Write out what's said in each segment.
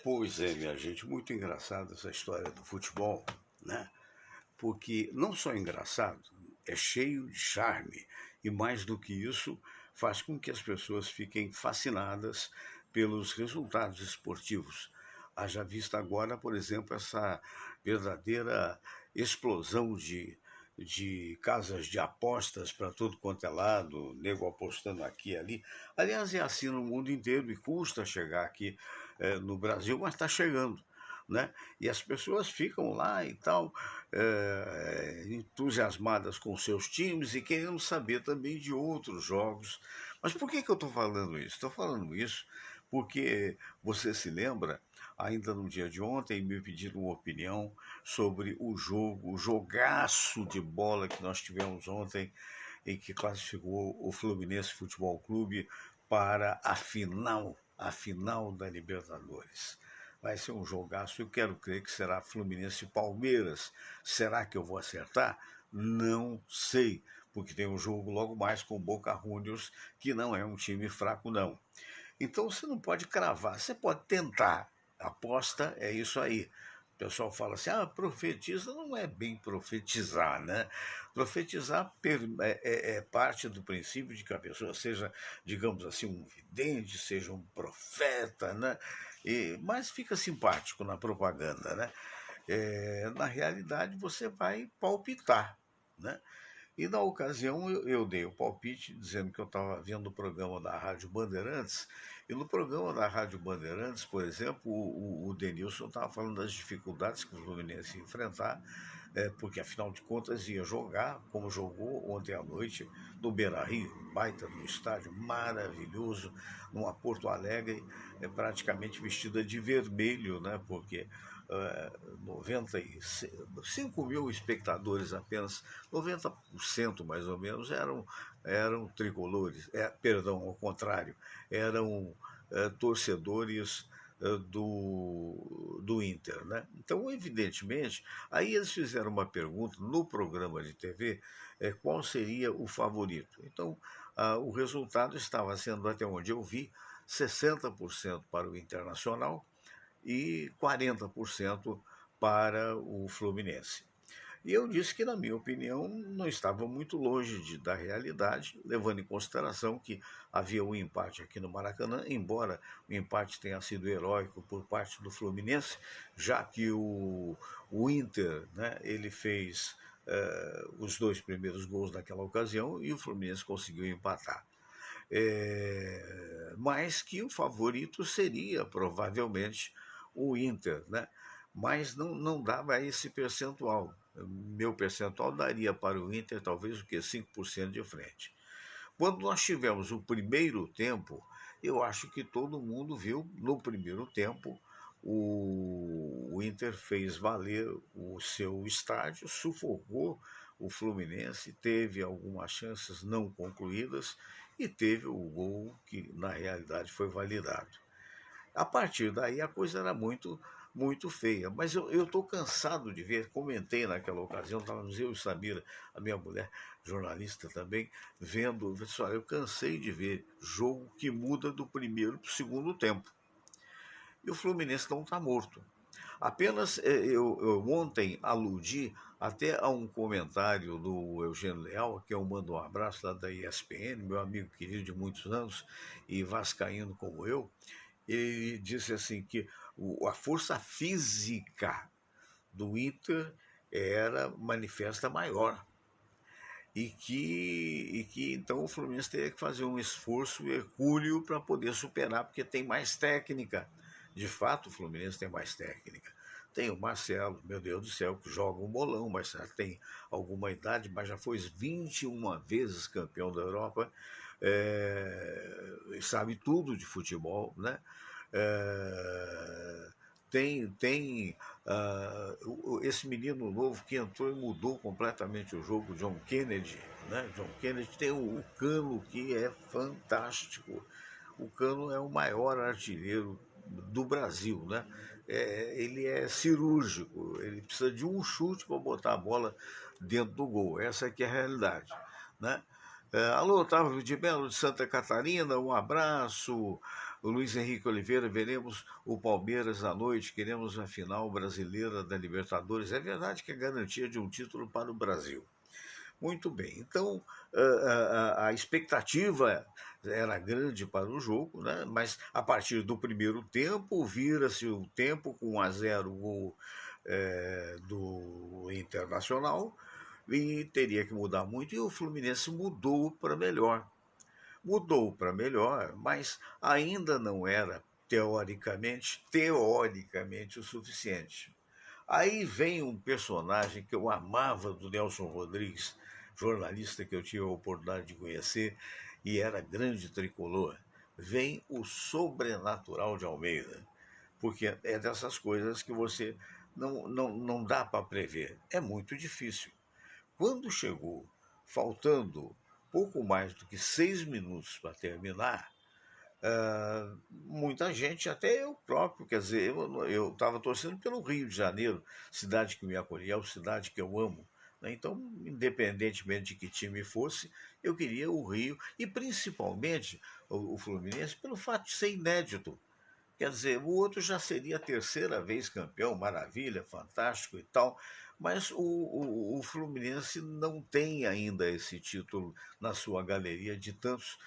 Pois é, minha gente, muito engraçada essa história do futebol, né? Porque não só é engraçado, é cheio de charme e mais do que isso, faz com que as pessoas fiquem fascinadas pelos resultados esportivos. Haja vista agora, por exemplo, essa verdadeira explosão de casas de apostas para tudo quanto é lado, nego apostando aqui e ali. Aliás, é assim no mundo inteiro e custa chegar aqui no Brasil, mas está chegando. Né? E as pessoas ficam lá e tal, entusiasmadas com seus times e querendo saber também de outros jogos. Mas por que eu estou falando isso? Estou falando isso porque você se lembra, ainda no dia de ontem, me pediram uma opinião sobre o jogo, o jogaço de bola que nós tivemos ontem, em que classificou o Fluminense Futebol Clube para a final da Libertadores. Vai ser um jogaço. Eu quero crer que será Fluminense e Palmeiras. Será que eu vou acertar? Não sei, porque tem um jogo logo mais com o Boca Juniors, que não é um time fraco, não. Então você não pode cravar, você pode tentar. A aposta é isso aí. O pessoal fala assim, profetiza, não é bem profetizar, né? Profetizar é parte do princípio de que a pessoa seja, digamos assim, um vidente, seja um profeta, né? Mas fica simpático na propaganda, né? Na realidade, você vai palpitar, né? E na ocasião eu dei o palpite dizendo que eu estava vendo o programa da Rádio Bandeirantes, e no programa da Rádio Bandeirantes, por exemplo, o Denilson estava falando das dificuldades que o Fluminense ia enfrentar, porque afinal de contas ia jogar, como jogou ontem à noite, no Beira-Rio, baita no estádio, maravilhoso, numa Porto Alegre praticamente vestida de vermelho, né? Porque 95 mil espectadores apenas, 90% mais ou menos eram tricolores, perdão, ao contrário, eram torcedores do Inter, né? Então, evidentemente, aí eles fizeram uma pergunta no programa de TV, qual seria o favorito. Então, o resultado estava sendo, até onde eu vi, 60% para o Internacional e 40% para o Fluminense. E eu disse que, na minha opinião, não estava muito longe da realidade, levando em consideração que havia um empate aqui no Maracanã, embora o empate tenha sido heróico por parte do Fluminense, já que o Inter, né, ele fez os dois primeiros gols naquela ocasião e o Fluminense conseguiu empatar. Mas que o favorito seria provavelmente o Inter, né? Mas não dava esse percentual. Meu percentual daria para o Inter talvez o que 5% de frente. Quando nós tivemos o primeiro tempo, eu acho que todo mundo viu no primeiro tempo o Inter fez valer o seu estádio, sufocou o Fluminense, teve algumas chances não concluídas e teve o gol que na realidade foi validado. A partir daí a coisa era muito feia. Mas eu estou cansado de ver, comentei naquela ocasião, estávamos eu e Samira, a minha mulher, jornalista também, vendo, pessoal, eu cansei de ver jogo que muda do primeiro para o segundo tempo. E o Fluminense não está morto. Apenas eu ontem aludi até a um comentário do Eugênio Leal, que eu mando um abraço lá da ESPN, meu amigo querido de muitos anos e vascaíno como eu. Ele disse assim que a força física do Inter era manifesta maior e que então o Fluminense teria que fazer um esforço hercúleo para poder superar, porque tem mais técnica. De fato, o Fluminense tem mais técnica. Tem o Marcelo, meu Deus do céu, que joga um bolão, mas já tem alguma idade, mas já foi 21 vezes campeão da Europa, sabe tudo de futebol, né? É, tem esse menino novo que entrou e mudou completamente o jogo, John Kennedy, né? John Kennedy tem o Cano, que é fantástico. O Cano é o maior artilheiro do Brasil, né? Ele é cirúrgico, ele precisa de um chute para botar a bola dentro do gol. Essa aqui é a realidade, né? Alô, Otávio de Melo de Santa Catarina, um abraço. o Luiz Henrique Oliveira, veremos o Palmeiras à noite, queremos a final brasileira da Libertadores. É verdade que é garantia de um título para o Brasil. Muito bem, então a expectativa era grande para o jogo, né? Mas a partir do primeiro tempo, vira-se o tempo com 1-0 gol do Internacional e teria que mudar muito, e o Fluminense mudou para melhor. Mudou para melhor, mas ainda não era teoricamente o suficiente. Aí vem um personagem que eu amava do Nelson Rodrigues, jornalista que eu tive a oportunidade de conhecer e era grande tricolor. Vem o sobrenatural de Almeida, porque é dessas coisas que você não dá para prever. É muito difícil. Quando chegou, faltando pouco mais do que 6 minutos para terminar, muita gente, até eu próprio, quer dizer, eu estava torcendo pelo Rio de Janeiro, cidade que me acolheu, cidade que eu amo. Né? Então, independentemente de que time fosse, eu queria o Rio, e principalmente o Fluminense, pelo fato de ser inédito. Quer dizer, o outro já seria a terceira vez campeão, maravilha, fantástico e tal, mas o Fluminense não tem ainda esse título na sua galeria de tantos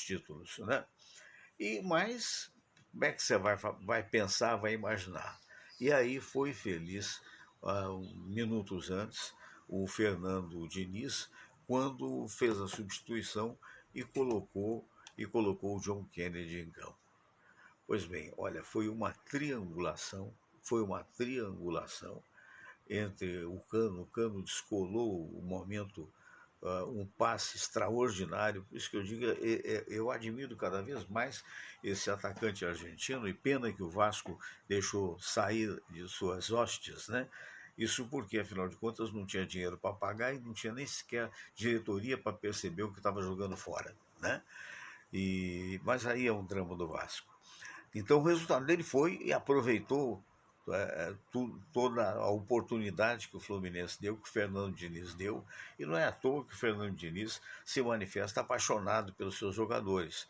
títulos, né? E mais, como é que você vai pensar, vai imaginar? E aí foi feliz, minutos antes, o Fernando Diniz, quando fez a substituição e colocou o John Kennedy em campo. Pois bem, olha, foi uma triangulação entre o Cano descolou o momento, um passe extraordinário, por isso que eu digo, eu admiro cada vez mais esse atacante argentino, e pena que o Vasco deixou sair de suas hostes, né? Isso porque, afinal de contas, não tinha dinheiro para pagar e não tinha nem sequer diretoria para perceber o que estava jogando fora, né? Mas aí é um drama do Vasco. Então o resultado dele foi e aproveitou toda a oportunidade que o Fluminense deu, que o Fernando Diniz deu, e não é à toa que o Fernando Diniz se manifesta apaixonado pelos seus jogadores,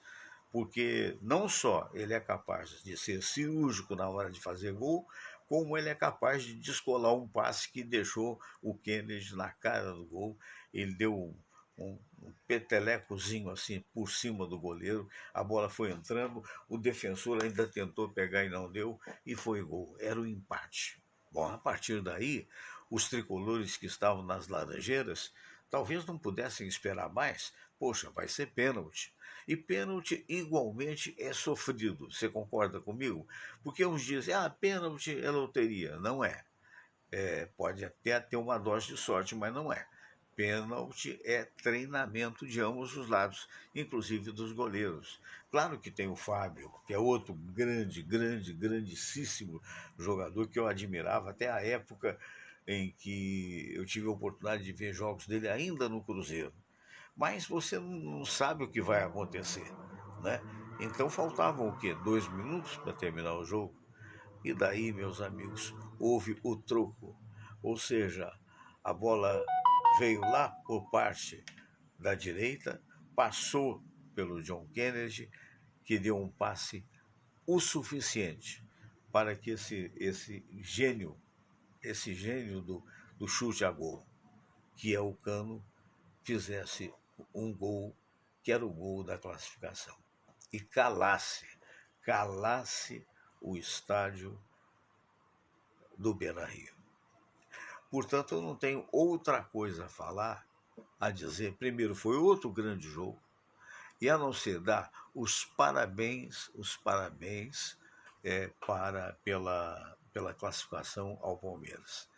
porque não só ele é capaz de ser cirúrgico na hora de fazer gol, como ele é capaz de descolar um passe que deixou o Kennedy na cara do gol. Ele deu um petelecozinho assim por cima do goleiro, a bola foi entrando, o defensor ainda tentou pegar e não deu, e foi gol. Era o empate. Bom, a partir daí, os tricolores que estavam nas Laranjeiras talvez não pudessem esperar mais. Poxa, vai ser pênalti. E pênalti igualmente é sofrido. Você concorda comigo? Porque uns dizem, pênalti é loteria. Não é. Pode até ter uma dose de sorte, mas não é. Pênalti é treinamento de ambos os lados, inclusive dos goleiros. Claro que tem o Fábio, que é outro grandíssimo jogador que eu admirava até a época em que eu tive a oportunidade de ver jogos dele ainda no Cruzeiro. Mas você não sabe o que vai acontecer, né? Então faltavam o quê? 2 minutos para terminar o jogo. E daí, meus amigos, houve o troco. Ou seja, a bola veio lá por parte da direita, passou pelo John Kennedy, que deu um passe o suficiente para que esse gênio do chute a gol, que é o Cano, fizesse um gol que era o gol da classificação. E calasse o estádio do Beira-Rio. Portanto, eu não tenho outra coisa a falar, a dizer. Primeiro, foi outro grande jogo, e a não ser dar os parabéns pela classificação ao Palmeiras.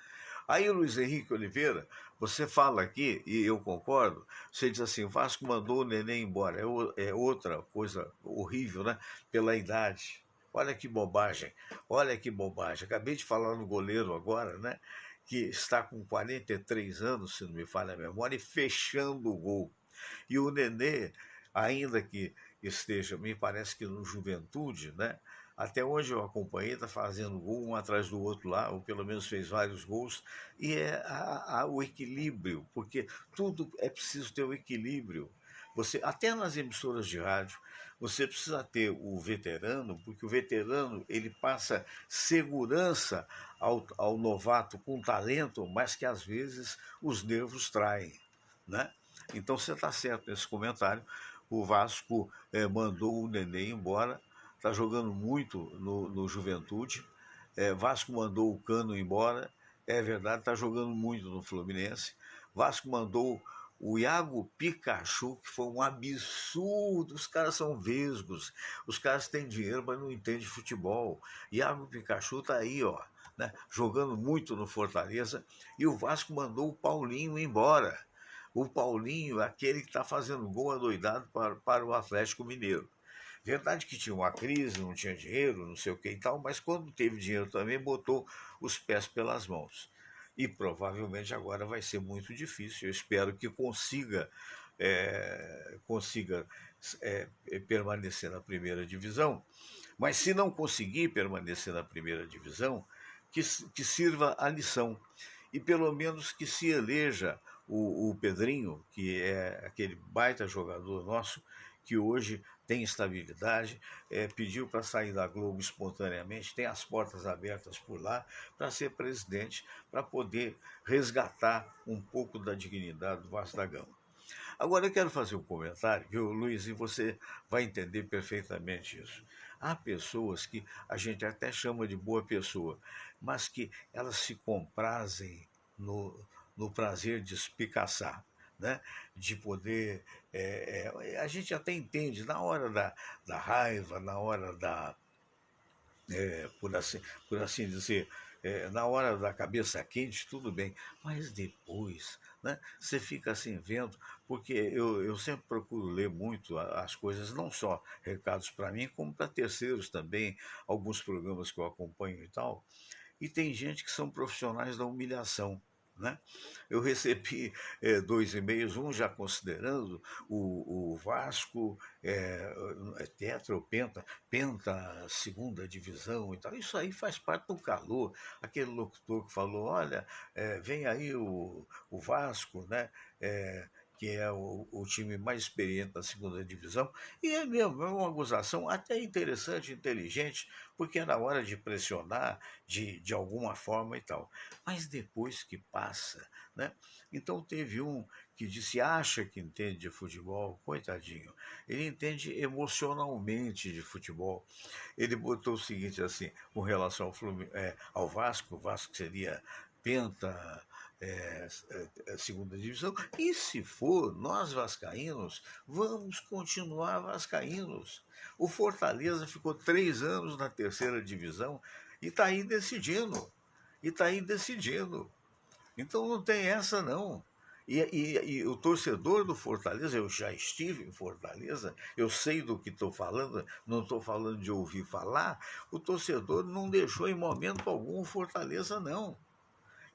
Aí o Luiz Henrique Oliveira, você fala aqui, e eu concordo, você diz assim, o Vasco mandou o Nenê embora. É outra coisa horrível, né? Pela idade. Olha que bobagem, olha que bobagem. Acabei de falar no goleiro agora, né? Que está com 43 anos, se não me falha a memória, e fechando o gol. E o Nenê, ainda que esteja, me parece que no Juventude, né? Até hoje eu acompanhei, está fazendo gol um atrás do outro lá, ou pelo menos fez vários gols, e é o equilíbrio, porque tudo é preciso ter o equilíbrio. Até nas emissoras de rádio, você precisa ter o veterano, porque o veterano ele passa segurança ao novato com talento, mas que às vezes os nervos traem, né? Então você está certo nesse comentário. O Vasco mandou o Nenê embora, está jogando muito no Juventude. Vasco mandou o Cano embora, é verdade, está jogando muito no Fluminense. Vasco mandou o Iago Pikachu, que foi um absurdo. Os caras são vesgos, os caras têm dinheiro, mas não entendem futebol. Iago Pikachu está aí, ó, né, jogando muito no Fortaleza. E o Vasco mandou o Paulinho embora. O Paulinho, aquele que está fazendo gol adoidado para o Atlético Mineiro. Verdade que tinha uma crise, não tinha dinheiro, não sei o que e tal, mas quando teve dinheiro também botou os pés pelas mãos. E provavelmente agora vai ser muito difícil. Eu espero que consiga permanecer na primeira divisão, mas se não conseguir permanecer na primeira divisão, que sirva a lição. E pelo menos que se eleja o Pedrinho, que é aquele baita jogador nosso, que hoje tem estabilidade, pediu para sair da Globo espontaneamente, tem as portas abertas por lá para ser presidente, para poder resgatar um pouco da dignidade do Vasco da Gama. Agora eu quero fazer um comentário, viu, Luiz, e você vai entender perfeitamente isso. Há pessoas que a gente até chama de boa pessoa, mas que elas se comprazem no, no prazer de espicaçar, né? De poder. A gente até entende, na hora da raiva, na hora é, por, assim, por assim dizer, na hora da cabeça quente, tudo bem, mas depois, né, você fica assim vendo, porque eu sempre procuro ler muito as coisas, não só recados para mim, como para terceiros também, alguns programas que eu acompanho e tal, e tem gente que são profissionais da humilhação. Né? Eu recebi dois e-mails, um já considerando o Vasco tetra ou penta segunda divisão e tal. Isso aí faz parte do calor. Aquele locutor que falou, olha, vem aí o Vasco, né? É, que é o time mais experiente da segunda divisão, e é mesmo, é uma acusação até interessante, inteligente, porque é na hora de pressionar de alguma forma e tal. Mas depois que passa, né? Então teve um que disse, acha que entende de futebol, coitadinho, ele entende emocionalmente de futebol. Ele botou o seguinte assim, com relação ao Vasco, o Vasco seria penta, segunda divisão, e se for, nós vascaínos, vamos continuar vascaínos. O Fortaleza ficou 3 anos na terceira divisão e está aí decidindo. E está aí decidindo. Então não tem essa não. E o torcedor do Fortaleza, eu já estive em Fortaleza, eu sei do que estou falando, não estou falando de ouvir falar, o torcedor não deixou em momento algum o Fortaleza, não.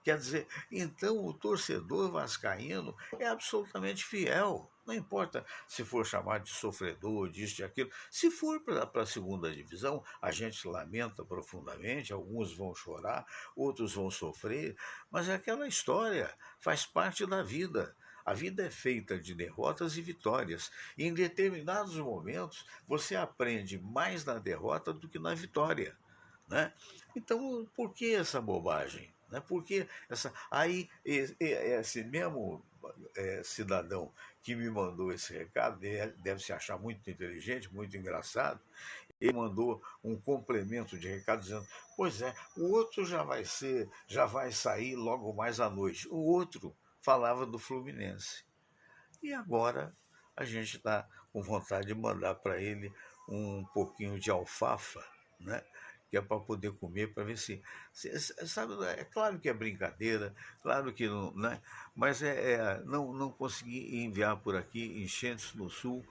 Quer dizer, então o torcedor vascaíno é absolutamente fiel. Não importa se for chamado de sofredor, disso, de aquilo. Se for para a segunda divisão, a gente lamenta profundamente, alguns vão chorar, outros vão sofrer, mas é aquela história, faz parte da vida. A vida é feita de derrotas e vitórias. E em determinados momentos, você aprende mais na derrota do que na vitória. Né? Então, por que essa bobagem? Né? Por que essa. Aí, esse mesmo cidadão que me mandou esse recado, deve se achar muito inteligente, muito engraçado, ele mandou um complemento de recado dizendo: pois é, o outro já vai sair logo mais à noite. O outro falava do Fluminense. E agora a gente está com vontade de mandar para ele um pouquinho de alfafa, né? Que é para poder comer, para ver sabe, é claro que é brincadeira, claro que não, né? Mas não consegui enviar por aqui, enchentes no sul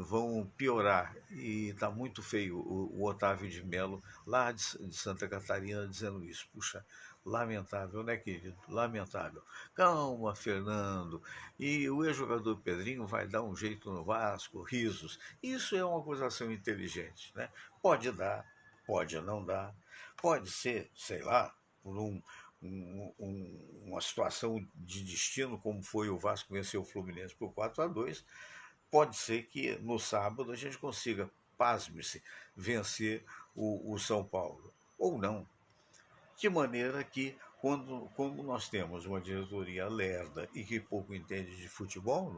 vão piorar. E está muito feio o Otávio de Mello, lá de Santa Catarina, dizendo isso. Puxa, lamentável, né, querido? Lamentável. Calma, Fernando. E o ex-jogador Pedrinho vai dar um jeito no Vasco, risos. Isso é uma acusação inteligente, né? Pode dar, pode não dar. Pode ser, sei lá, por uma situação de destino, como foi o Vasco vencer o Fluminense por 4-2. pode ser que no sábado a gente consiga, pasme-se, vencer o São Paulo. Ou não. De maneira que, quando nós temos uma diretoria lerda e que pouco entende de futebol,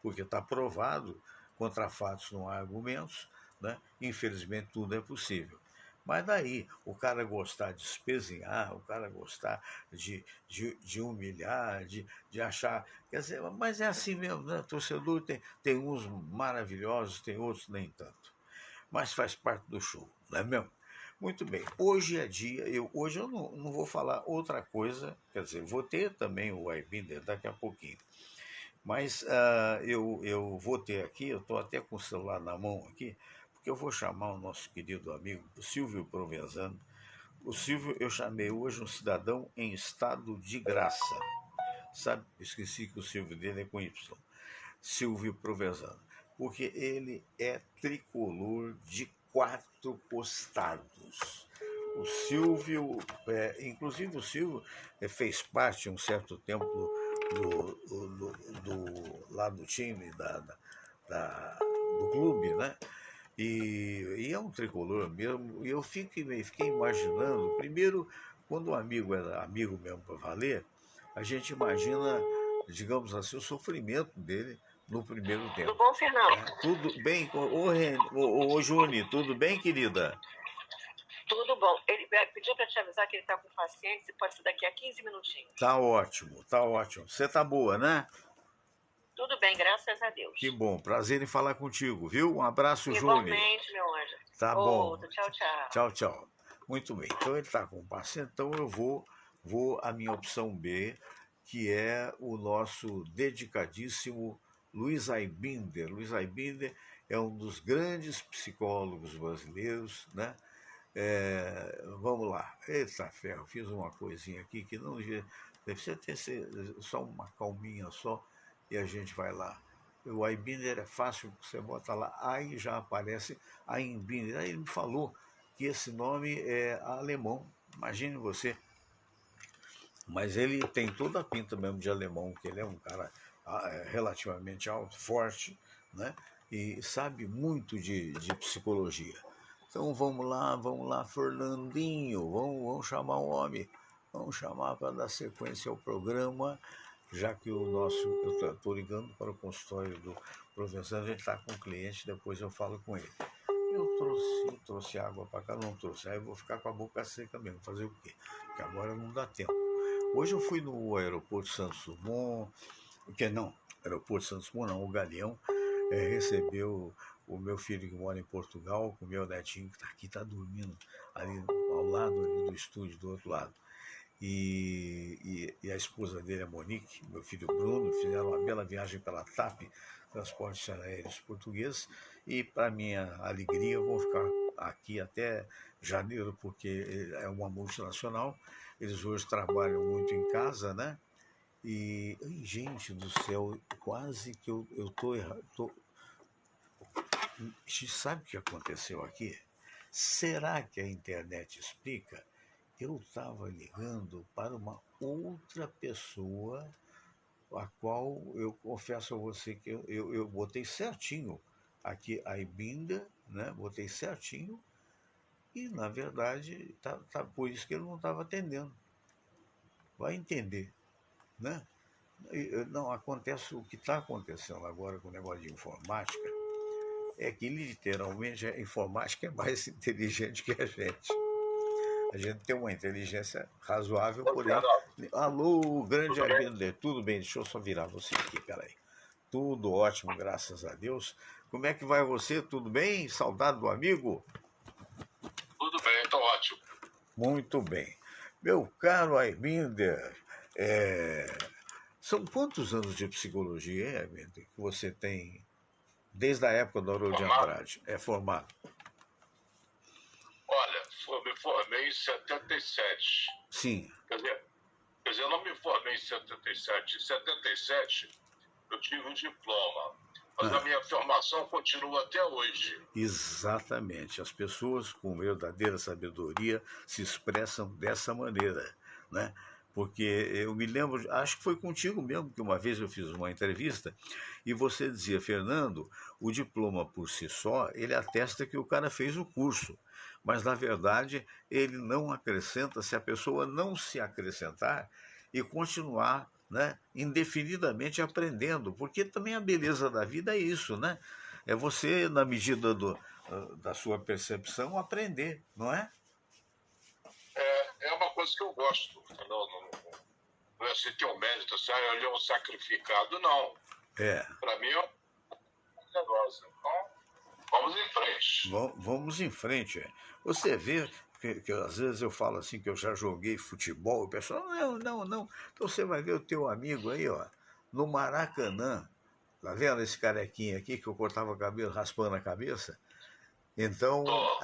porque está provado, contra fatos não há argumentos, né? Infelizmente tudo é possível. Mas daí o cara gostar de espezinhar, o cara gostar de humilhar, de achar. Quer dizer, mas é assim mesmo, né? Torcedor tem uns maravilhosos, tem outros nem tanto. Mas faz parte do show, não é mesmo? Muito bem, hoje é dia, hoje eu não vou falar outra coisa, quer dizer, vou ter também o Aibinder daqui a pouquinho, mas eu vou ter aqui, eu estou até com o celular na mão aqui, porque eu vou chamar o nosso querido amigo Silvio Provenzano. O Silvio eu chamei hoje um cidadão em estado de graça, sabe? Esqueci que o Silvio dele é com Y. Silvio Provenzano, porque ele é tricolor de quatro costados. O Silvio, inclusive o Silvio fez parte um certo tempo lá do time, do clube, né? E é um tricolor mesmo. E eu fiquei imaginando, primeiro, quando o amigo era amigo mesmo para valer, a gente imagina, digamos assim, o sofrimento dele no primeiro tempo. Tudo bom, Fernando? Tudo bem? Ô Juni, tudo bem, querida? Tudo bom. Ele pediu para te avisar que ele está com paciência e pode ser daqui a 15 minutinhos. Tá ótimo, tá ótimo. Você tá boa, né? Tudo bem, graças a Deus. Que bom, prazer em falar contigo, viu? Um abraço, Juni. Igualmente, meu anjo. Tá bom. Outro. Tchau, tchau. Tchau, tchau. Muito bem, então ele está com paciente, então eu vou à minha opção B, que é o nosso dedicadíssimo Luiz Aibinder. Luiz Aibinder é um dos grandes psicólogos brasileiros, né? Vamos lá. Eita ferro, fiz uma coisinha aqui que não deve ser só uma calminha só e a gente vai lá. O Aibinder é fácil, você bota lá, aí já aparece Aibinder. Aí ele me falou que esse nome é alemão, imagine você. Mas ele tem toda a pinta mesmo de alemão, que ele é um cara relativamente alto, forte, né? E sabe muito de psicologia. Então vamos lá, Fernandinho, vamos chamar o homem, vamos chamar para dar sequência ao programa, já que eu estou ligando para o consultório do professor, ele está com o cliente, depois eu falo com ele. Eu trouxe água para cá, não trouxe, aí eu vou ficar com a boca seca mesmo, fazer o quê? Porque agora não dá tempo. Hoje eu fui no aeroporto Santos Dumont, aeroporto Santos Dumont não, o Galeão, recebeu o meu filho que mora em Portugal, com o meu netinho que está aqui, está dormindo ali ao lado ali do estúdio, do outro lado. E a esposa dele, a Monique, meu filho Bruno, fizeram uma bela viagem pela TAP, Transportes Aéreos Portugueses, e para minha alegria vão ficar aqui até janeiro, porque é uma multinacional, eles hoje trabalham muito em casa, né? E, gente do céu, quase que eu tô errado. Sabe o que aconteceu aqui? Será que a internet explica? Eu estava ligando para uma outra pessoa, a qual eu confesso a você que eu botei certinho aqui a Ibinda, né? Botei certinho e, na verdade, tá por isso que ele não estava atendendo. Vai entender, né? Não, acontece o que está acontecendo agora com o negócio de informática, é que literalmente a informática é mais inteligente que a gente. A gente tem uma inteligência razoável, porém. Alô, grande Abender, tudo bem? Deixa eu só virar você aqui, peraí. Tudo ótimo, graças a Deus. Como é que vai você? Tudo bem? Saudade do amigo? Tudo bem, estou ótimo. Muito bem. Meu caro Aibinder, são quantos anos de psicologia, Aibinder, que você tem desde a época do Haroldo de Andrade? É formado? Olha, eu me formei em 77. Sim. Quer dizer, eu não me formei em 77. Em 77 eu tive um diploma. Mas a minha formação continua até hoje. Exatamente. As pessoas com verdadeira sabedoria se expressam dessa maneira, né? Porque eu me lembro, acho que foi contigo mesmo, que uma vez eu fiz uma entrevista e você dizia, Fernando, o diploma por si só, ele atesta que o cara fez o curso, mas na verdade ele não acrescenta se a pessoa não se acrescentar e continuar, né, indefinidamente aprendendo, porque também a beleza da vida é isso, né? É você, na medida da sua percepção, aprender, não é? É uma coisa que eu gosto. Não é assim ter um mérito, assim, ele é um sacrificado, não. É. Para mim é um negócio. Então, vamos em frente. Vamos em frente. Você vê que às vezes eu falo assim que eu já joguei futebol, o pessoal, não, não, não. Então você vai ver o teu amigo aí, ó, no Maracanã. Tá vendo esse carequinha aqui que eu cortava o cabelo raspando a cabeça? Então, Tô.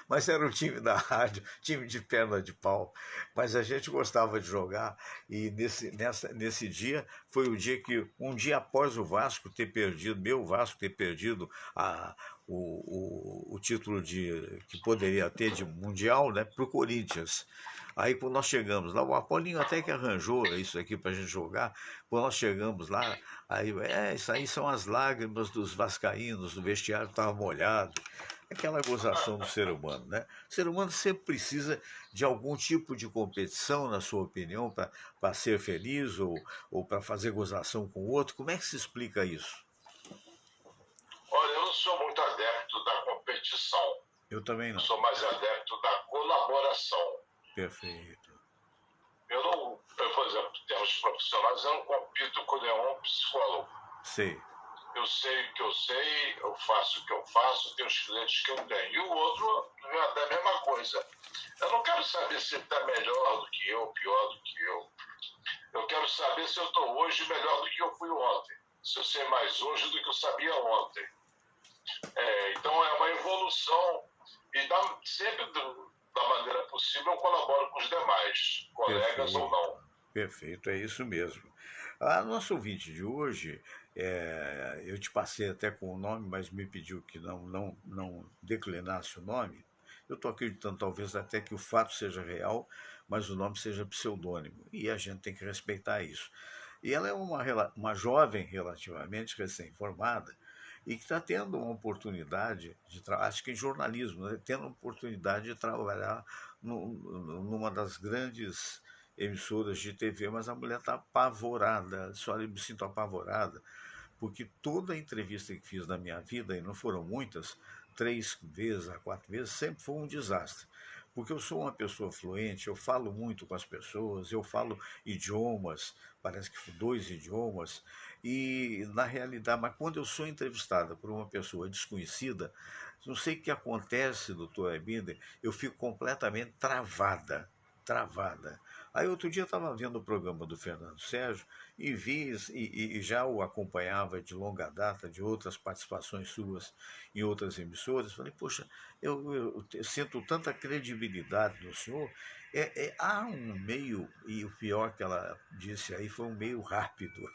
mas era o time da rádio, time de perna de pau. Mas a gente gostava de jogar e nesse dia foi o dia que, um dia após o Vasco ter perdido, meu Vasco ter perdido o título que poderia ter de Mundial, né, para o Corinthians. Aí quando nós chegamos lá, o Apolinho até que arranjou isso aqui para a gente jogar. Quando nós chegamos lá, aí, isso aí são as lágrimas dos vascaínos, o vestiário estava molhado. Aquela gozação do ser humano, né? O ser humano sempre precisa de algum tipo de competição, na sua opinião, para ser feliz ou para fazer gozação com o outro. Como é que se explica isso? Olha, eu não sou muito adepto da competição. Eu também Eu não. sou mais adepto da colaboração. Perfeito. Eu não, por exemplo, em termos profissionais, eu não compito com nenhum psicólogo. Sei. Eu sei o que eu sei, eu faço o que eu faço, tenho os clientes que eu tenho. E o outro é a mesma coisa. Eu não quero saber se ele está melhor do que eu, pior do que eu. Eu quero saber se eu estou hoje melhor do que eu fui ontem. Se eu sei mais hoje do que eu sabia ontem. Então é uma evolução. E sempre da maneira possível eu colaboro com os demais, colegas ou Perfeito. não. Perfeito, é isso mesmo. A nosso ouvinte de hoje, eu te passei até com o nome, mas me pediu que não declinasse o nome. Eu estou acreditando talvez até que o fato seja real, mas o nome seja pseudônimo. E a gente tem que respeitar isso. E ela é uma jovem relativamente recém-formada e que está tendo uma oportunidade acho que em jornalismo, né? Tendo uma oportunidade de trabalhar numa das grandes emissoras de TV, mas a mulher está apavorada, só me sinto apavorada, porque toda a entrevista que fiz na minha vida, e não foram muitas, 3 vezes a 4 vezes, sempre foi um desastre. Porque eu sou uma pessoa fluente, eu falo muito com as pessoas, eu falo idiomas, parece que 2 idiomas, e na realidade, mas quando eu sou entrevistada por uma pessoa desconhecida, não sei o que acontece, doutor Ebinder, eu fico completamente travada. Aí outro dia eu estava vendo o programa do Fernando Sérgio e vi e já o acompanhava de longa data de outras participações suas em outras emissoras. Falei, poxa, eu sinto tanta credibilidade no senhor. Há um meio, e o pior que ela disse aí foi um meio rápido,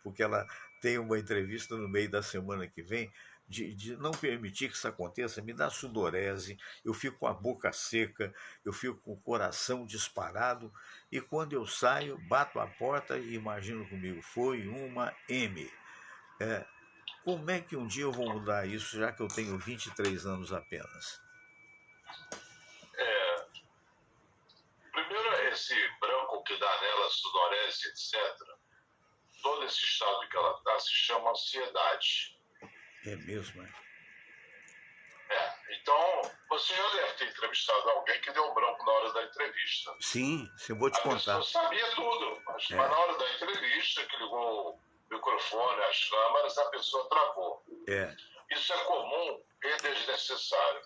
porque ela tem uma entrevista no meio da semana que vem de não permitir que isso aconteça, me dá sudorese, eu fico com a boca seca, eu fico com o coração disparado, e quando eu saio, bato a porta e imagino comigo, foi uma M. É, como é que um dia eu vou mudar isso, já que eu tenho 23 anos apenas? Primeiro, esse branco que dá nela, sudorese, etc., todo esse estado que ela está se chama ansiedade. É mesmo, é? Então, você já deve ter entrevistado alguém que deu branco na hora da entrevista. Sim, eu vou te A contar. pessoa sabia tudo, mas na hora da entrevista, que ligou o microfone, as câmeras, a pessoa travou. Isso é comum e desnecessário.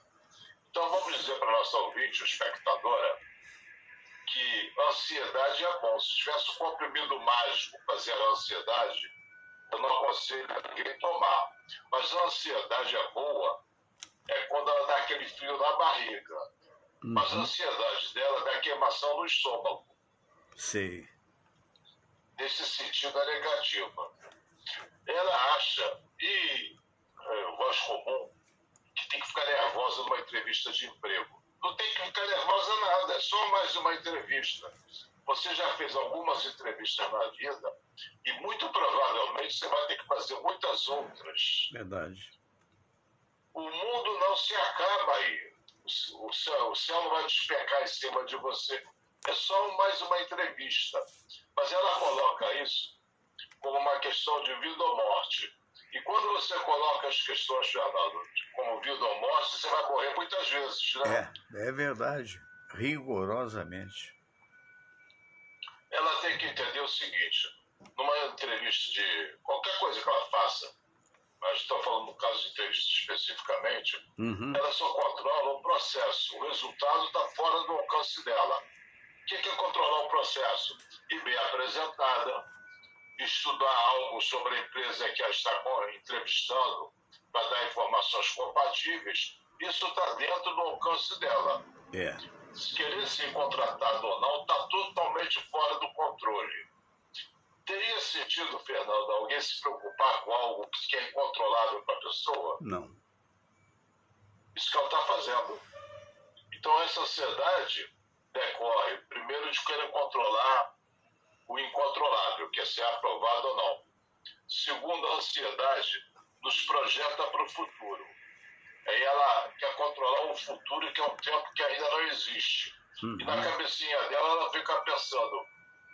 Então, vamos dizer para a nossa ouvinte, espectadora, que a ansiedade é bom. Se tivesse um comprimido mágico para zerar a ansiedade, eu não aconselho a ninguém tomar. Mas a ansiedade é boa quando ela dá aquele frio na barriga. Mas a ansiedade dela dá queimação no estômago. Sei. Nesse sentido, é negativa. Ela acha, voz comum, que tem que ficar nervosa numa entrevista de emprego. Não tem que ficar nervosa nada, é só mais uma entrevista. Você já fez algumas entrevistas na vida e muito provavelmente você vai ter que fazer muitas outras. Verdade. O mundo não se acaba aí. O céu não vai despecar em cima de você. É só mais uma entrevista. Mas ela coloca isso como uma questão de vida ou morte. E quando você coloca as questões, Fernando, como vida ou morte, você vai morrer muitas vezes, né? É verdade. Rigorosamente. Ela tem que entender o seguinte, numa entrevista de qualquer coisa que ela faça, mas estou falando no caso de entrevista especificamente, ela só controla o processo. O resultado está fora do alcance dela. O que é controlar o processo? Ir bem apresentada, estudar algo sobre a empresa que ela está entrevistando para dar informações compatíveis. Isso está dentro do alcance dela. Se querer ser contratado ou não, está totalmente fora do controle. Teria sentido, Fernando, alguém se preocupar com algo que é incontrolável para a pessoa? Não. Isso que ela está fazendo. Então, essa ansiedade decorre, primeiro, de querer controlar o incontrolável, que é ser aprovado ou não. Segundo, a ansiedade nos projeta para o futuro. Aí ela quer controlar o futuro, que é um tempo que ainda não existe. E na cabecinha dela, ela fica pensando,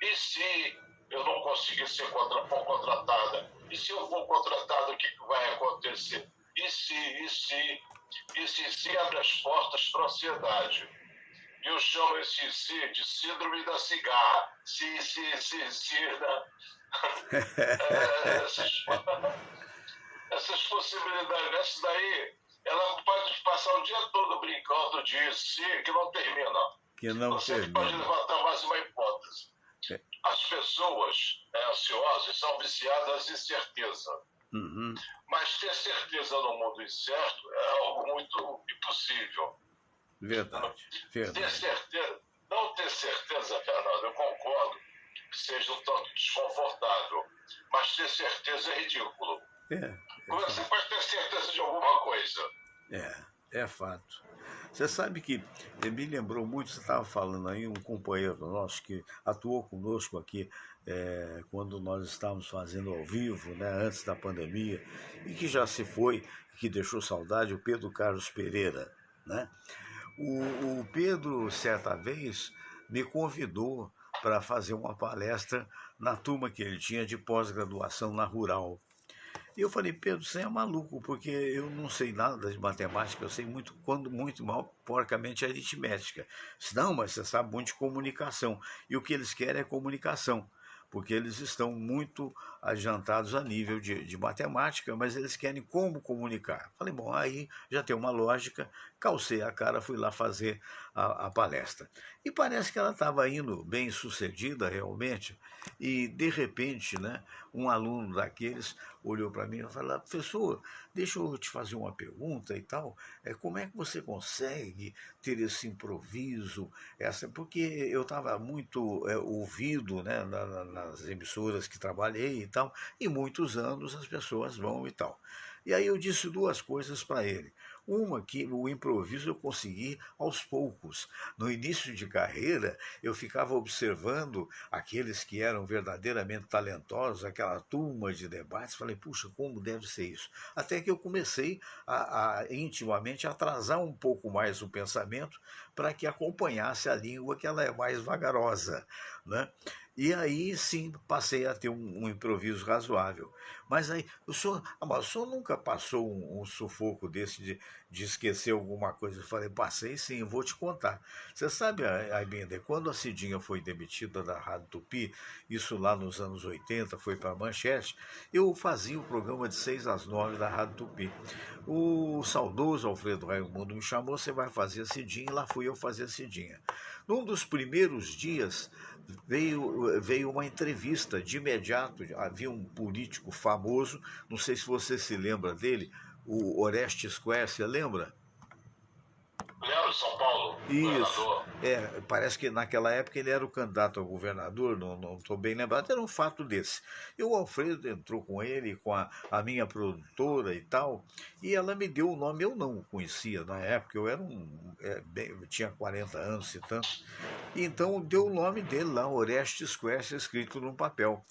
e se eu não conseguir ser contratada? E se eu for contratada, o que vai acontecer? E se abre as portas para a ansiedade. E eu chamo esse se de síndrome da cigarra. Essas possibilidades, essa daí, ela pode passar o dia todo brincando de si, que não termina. Você pode levantar mais uma hipótese. As pessoas ansiosas são viciadas em certeza. Mas ter certeza no mundo incerto é algo muito impossível. Verdade. Não ter certeza, Fernando, eu concordo que seja um tanto desconfortável, mas ter certeza é ridículo. Como você pode ter certeza de alguma coisa? É fato. Você sabe que me lembrou muito, você estava falando aí, um companheiro nosso que atuou conosco aqui quando nós estávamos fazendo ao vivo, né, antes da pandemia, e que já se foi, que deixou saudade, o Pedro Carlos Pereira, né? O Pedro, certa vez, me convidou para fazer uma palestra na turma que ele tinha de pós-graduação na Rural. E eu falei, Pedro, você é maluco, porque eu não sei nada de matemática, eu sei muito mal, porcamente, aritmética. Disse, não, mas você sabe muito de comunicação. E o que eles querem é comunicação, porque eles estão muito adiantados a nível de matemática, mas eles querem como comunicar. Falei, bom, aí já tem uma lógica, calcei a cara, fui lá fazer a palestra. E parece que ela estava indo bem sucedida realmente, e de repente, né, um aluno daqueles olhou para mim e falou, professor, deixa eu te fazer uma pergunta e tal, como é que você consegue ter esse improviso, porque eu estava muito ouvido, né, nas emissoras que trabalhei e tal, e muitos anos as pessoas vão e tal. E aí eu disse duas coisas para ele. Uma, que o improviso eu consegui aos poucos. No início de carreira, eu ficava observando aqueles que eram verdadeiramente talentosos, aquela turma de debates, falei, puxa, como deve ser isso? Até que eu comecei a intimamente atrasar um pouco mais o pensamento para que acompanhasse a língua, que ela é mais vagarosa, né? E aí sim passei a ter um improviso razoável. Mas aí, o senhor nunca passou um sufoco desse de esquecer alguma coisa? Eu falei, passei sim, vou te contar. Você sabe, Aimender, quando a Cidinha foi demitida da Rádio Tupi, isso lá nos anos 80, foi para a Manchete, eu fazia o programa de 6 às 9 da Rádio Tupi. O saudoso Alfredo Raimundo me chamou, você vai fazer a Cidinha, e lá fui eu fazer a Cidinha. Num dos primeiros dias, veio uma entrevista de imediato, havia um político famoso, não sei se você se lembra dele, o Orestes Quercia, lembra? Lembra de São Paulo, Isso. governador? Parece que naquela época ele era o candidato a governador, não estou bem lembrado, era um fato desse. E o Alfredo entrou com ele, com a minha produtora e tal, e ela me deu o nome, eu não o conhecia na época, eu era eu tinha 40 anos e tanto, e então deu o nome dele lá, Orestes Quercia, escrito num papel.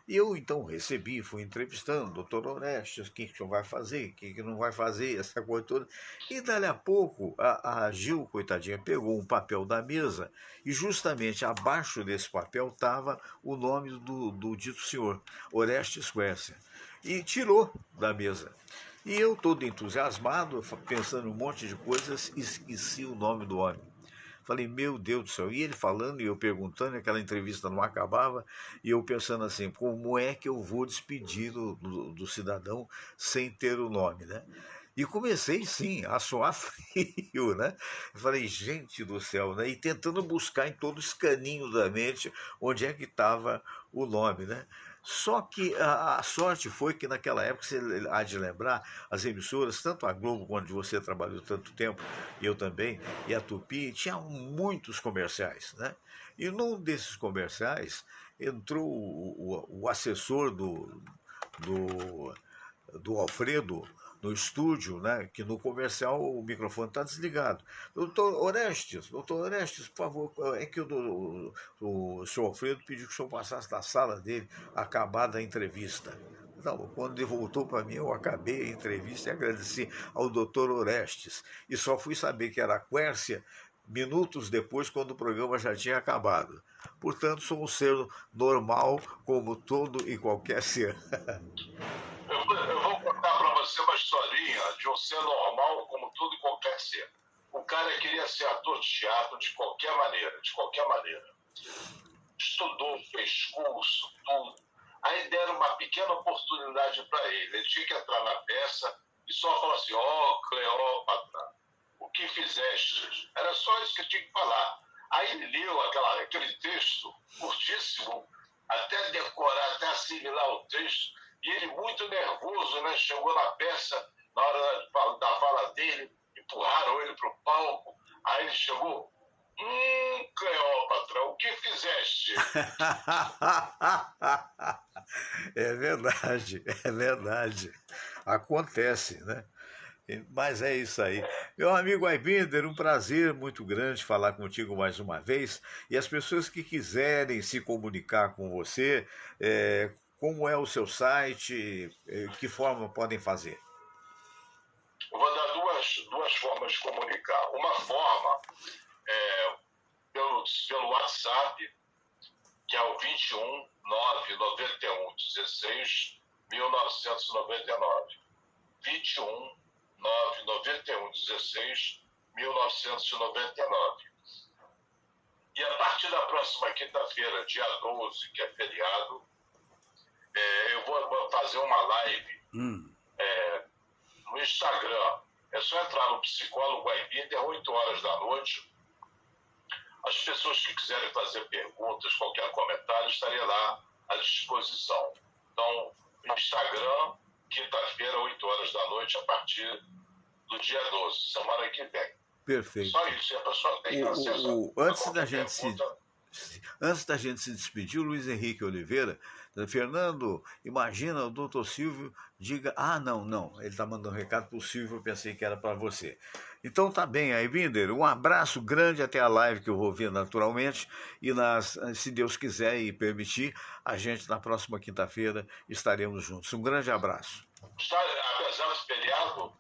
E eu então recebi, fui entrevistando, doutor Orestes, o que o senhor vai fazer, o que não vai fazer, essa coisa toda. E dali a pouco, a Gil, coitadinha, pegou um papel da mesa e justamente abaixo desse papel estava o nome do dito senhor, Orestes Quercia, e tirou da mesa. E eu, todo entusiasmado, pensando em um monte de coisas, esqueci o nome do homem. Falei, meu Deus do céu. E ele falando e eu perguntando, e aquela entrevista não acabava, e eu pensando assim, como é que eu vou despedir do cidadão sem ter o nome, né? E comecei, sim, a suar frio, né? Eu falei, gente do céu, né? E tentando buscar em todo os caninhos da mente onde é que estava o nome, né? Só que a sorte foi que naquela época, você há de lembrar, as emissoras, tanto a Globo, onde você trabalhou tanto tempo, e eu também, e a Tupi, tinham muitos comerciais, né? E num desses comerciais entrou o assessor do Alfredo no estúdio, né, que no comercial o microfone está desligado. Doutor Orestes, por favor, é que o senhor Alfredo pediu que o senhor passasse na sala dele, acabada a entrevista. Não, quando ele voltou para mim, eu acabei a entrevista e agradeci ao doutor Orestes. E só fui saber que era a Quércia minutos depois, quando o programa já tinha acabado. Portanto, sou um ser normal, como todo e qualquer ser. Eu vou contar para você uma historinha de um ser normal, como tudo e qualquer ser. O cara queria ser ator de teatro de qualquer maneira, de qualquer maneira. Estudou, fez curso, tudo. Aí deram uma pequena oportunidade para ele. Ele tinha que entrar na peça e só falar assim, Cleópatra, o que fizeste? Era só isso que ele tinha que falar. Aí ele leu aquele texto curtíssimo, até decorar, até assimilar o texto, e ele muito nervoso, né? Chegou na peça, na hora da fala dele, empurraram ele para o palco, aí ele chegou, Cleópatra, o que fizeste? É verdade, é verdade. Acontece, né? Mas é isso aí. Meu amigo Aibinder, um prazer muito grande falar contigo mais uma vez. E as pessoas que quiserem se comunicar com você, como é o seu site, que forma podem fazer? Eu vou dar duas formas de comunicar. Uma forma é pelo WhatsApp, que é o 21 991 16 1999. 21 991 16 1999. E a partir da próxima quinta-feira, dia 12, que é feriado, eu vou fazer uma live no Instagram. É só entrar no Psicólogo Aibinder, 8 horas da noite. As pessoas que quiserem fazer perguntas, qualquer comentário, estarei lá à disposição. Então, Instagram, quinta-feira, 8 horas da noite, a partir do dia 12, semana que vem. Perfeito. Só isso, e a pessoa tem acesso a antes qualquer pergunta. Antes da gente se despedir, o Luiz Henrique Oliveira, Fernando, imagina o doutor Silvio, diga, não, ele está mandando um recado para o Silvio, eu pensei que era para você. Então tá bem, Aibinder, um abraço grande até a live que eu vou ver naturalmente, e se Deus quiser e permitir, a gente na próxima quinta-feira estaremos juntos. Um grande abraço. Apesar do feriado,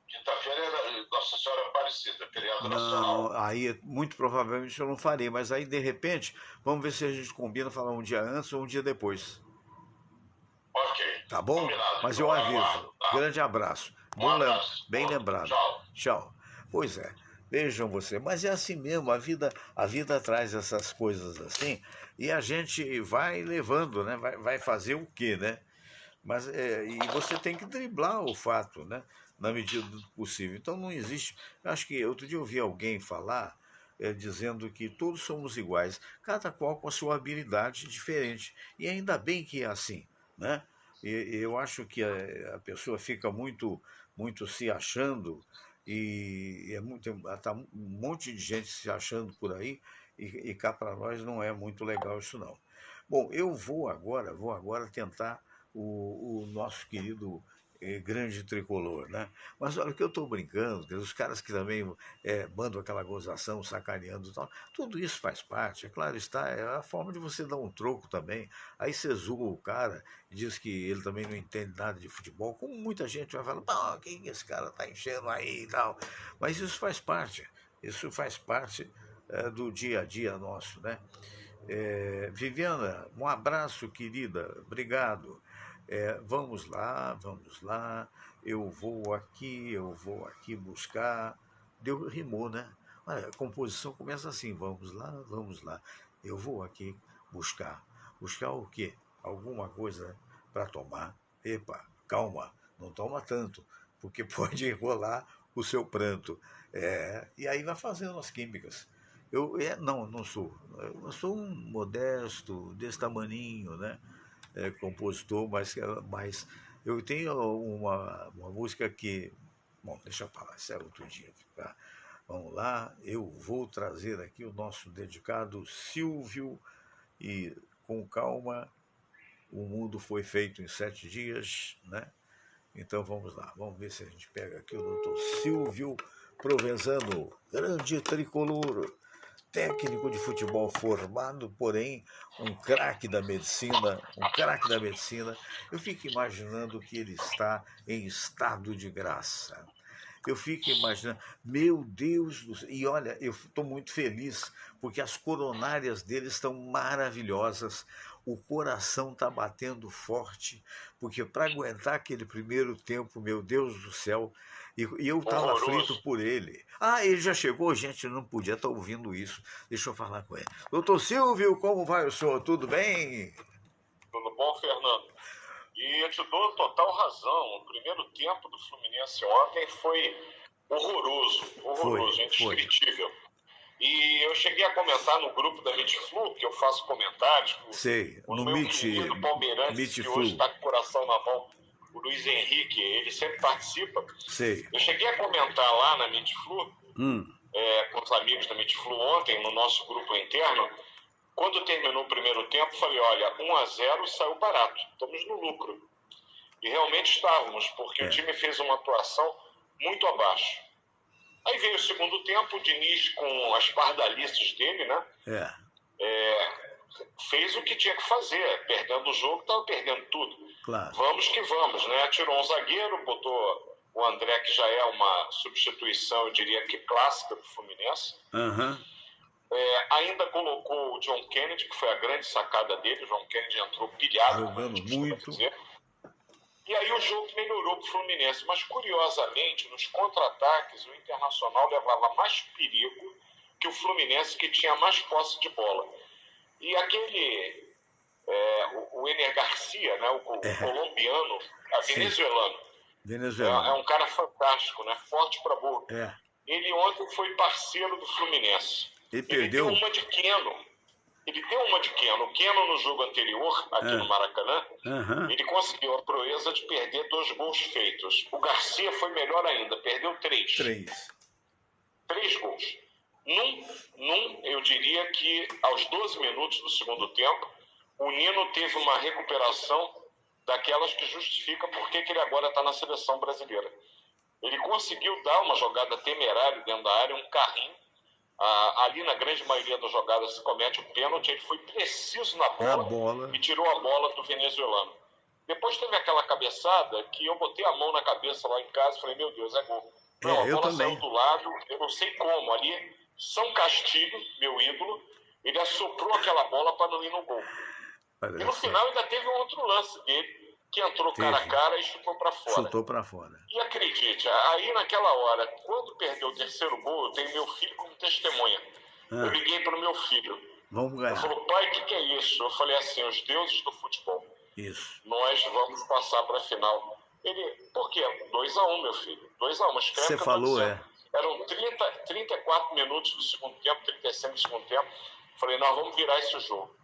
quinta-feira era Nossa Senhora Aparecida, feriado nacional. Não, aí muito provavelmente eu não farei, mas aí de repente, vamos ver se a gente combina falar um dia antes ou um dia depois. Ok. Tá bom? Combinado. Mas eu aviso. Tá. Grande abraço. Bem lembrado. Tchau. Pois é. Vejam você, mas é assim mesmo, a vida traz essas coisas assim, e a gente vai levando, né? Vai fazer o quê, né? Mas, e você tem que driblar o fato, né? Na medida do possível. Então não existe. Acho que outro dia eu ouvi alguém falar dizendo que todos somos iguais, cada qual com a sua habilidade diferente. E ainda bem que é assim, né? E eu acho que a pessoa fica muito se achando E tá um monte de gente se achando por aí, e cá para nós não é muito legal isso não. Bom, eu vou agora tentar o nosso querido grande tricolor, né? Mas olha que eu estou brincando, os caras que também mandam aquela gozação, sacaneando e tal, tudo isso faz parte, é claro está, é a forma de você dar um troco também. Aí você zoa o cara e diz que ele também não entende nada de futebol, como muita gente vai falar, pô, quem esse cara tá enchendo aí e tal. Mas isso faz parte do dia a dia nosso, né? Viviana, um abraço, querida. Obrigado. Vamos lá. Eu vou aqui buscar. Rimou, né? Olha, a composição começa assim: vamos lá, vamos lá. Eu vou aqui buscar. Buscar o quê? Alguma coisa para tomar. Epa, calma, não toma tanto, porque pode enrolar o seu pranto. E aí vai fazendo as químicas. Não sou. Eu sou um modesto, desse tamaninho, né? Compositor, mas eu tenho uma música que. Bom, deixa eu falar, isso é outro dia. Tá? Vamos lá, eu vou trazer aqui o nosso dedicado Silvio, e com calma, o mundo foi feito em 7 dias, né? Então vamos lá, vamos ver se a gente pega aqui o doutor Silvio Provenzano, grande tricolor, técnico de futebol formado, porém um craque da medicina, Eu fico imaginando que ele está em estado de graça. Eu fico imaginando, meu Deus do céu. E olha, eu estou muito feliz, porque as coronárias dele estão maravilhosas, o coração está batendo forte, porque para aguentar aquele primeiro tempo, meu Deus do céu, e eu estava aflito por ele. Ele já chegou, gente, não podia estar ouvindo isso. Deixa eu falar com ele. Doutor Silvio, como vai o senhor? Tudo bem? Tudo bom, Fernando? E eu te dou total razão. O primeiro tempo do Fluminense ontem foi horroroso, indescritível. E eu cheguei a comentar no grupo da Mitflu, que eu faço comentários, no meu querido palmeirense, que hoje está com o coração na mão, o Luiz Henrique, ele sempre participa. Sei. Eu cheguei a comentar lá na Mitflu, com os amigos da Mitflu ontem, no nosso grupo interno. Quando terminou o primeiro tempo, falei, olha, 1-0 saiu barato, estamos no lucro. E realmente estávamos, porque o time fez uma atuação muito abaixo. Aí veio o segundo tempo, o Diniz com as pardalices dele, né? Fez o que tinha que fazer, perdendo o jogo, estava perdendo tudo. Claro. Vamos que vamos, né? Tirou um zagueiro, botou o André, que já é uma substituição, eu diria que clássica do Fluminense. Ainda colocou o John Kennedy, que foi a grande sacada dele. O John Kennedy entrou pilhado, jogando muito. E aí o jogo melhorou para o Fluminense. Mas, curiosamente, nos contra-ataques, o Internacional levava mais perigo que o Fluminense, que tinha mais posse de bola. E aquele... o Ener Garcia, né, o colombiano, venezuelano, é um cara fantástico, né, forte para boca. Ele ontem foi parceiro do Fluminense. Ele deu uma de Keno. O Keno, no jogo anterior, aqui no Maracanã, ele conseguiu a proeza de perder 2 gols feitos. O Garcia foi melhor ainda, perdeu 3. 3 gols. Eu diria que aos 12 minutos do segundo tempo, o Nino teve uma recuperação daquelas que justifica por que ele agora está na seleção brasileira. Ele conseguiu dar uma jogada temerária dentro da área, um carrinho. Ali na grande maioria das jogadas se comete o pênalti, ele foi preciso na bola e tirou a bola do venezuelano. Depois teve aquela cabeçada que eu botei a mão na cabeça lá em casa e falei, meu Deus, é gol. A bola saiu do lado, eu não sei como, ali São Castilho, meu ídolo, ele assoprou aquela bola para não ir no gol. E no final ainda teve um outro lance dele, que entrou cara a cara e chutou para fora. E acredite, aí naquela hora, quando perdeu o terceiro gol, eu tenho meu filho como testemunha. Eu liguei para o meu filho. Vamos ganhar. Ele falou, pai, o que é isso? Eu falei assim, os deuses do futebol. Isso. Nós vamos passar para a final. Ele, por quê? 2-1, meu filho. 2-1, escreve. Você falou, Eram 34 minutos do segundo tempo, 35 do segundo tempo. Falei, nós vamos virar esse jogo.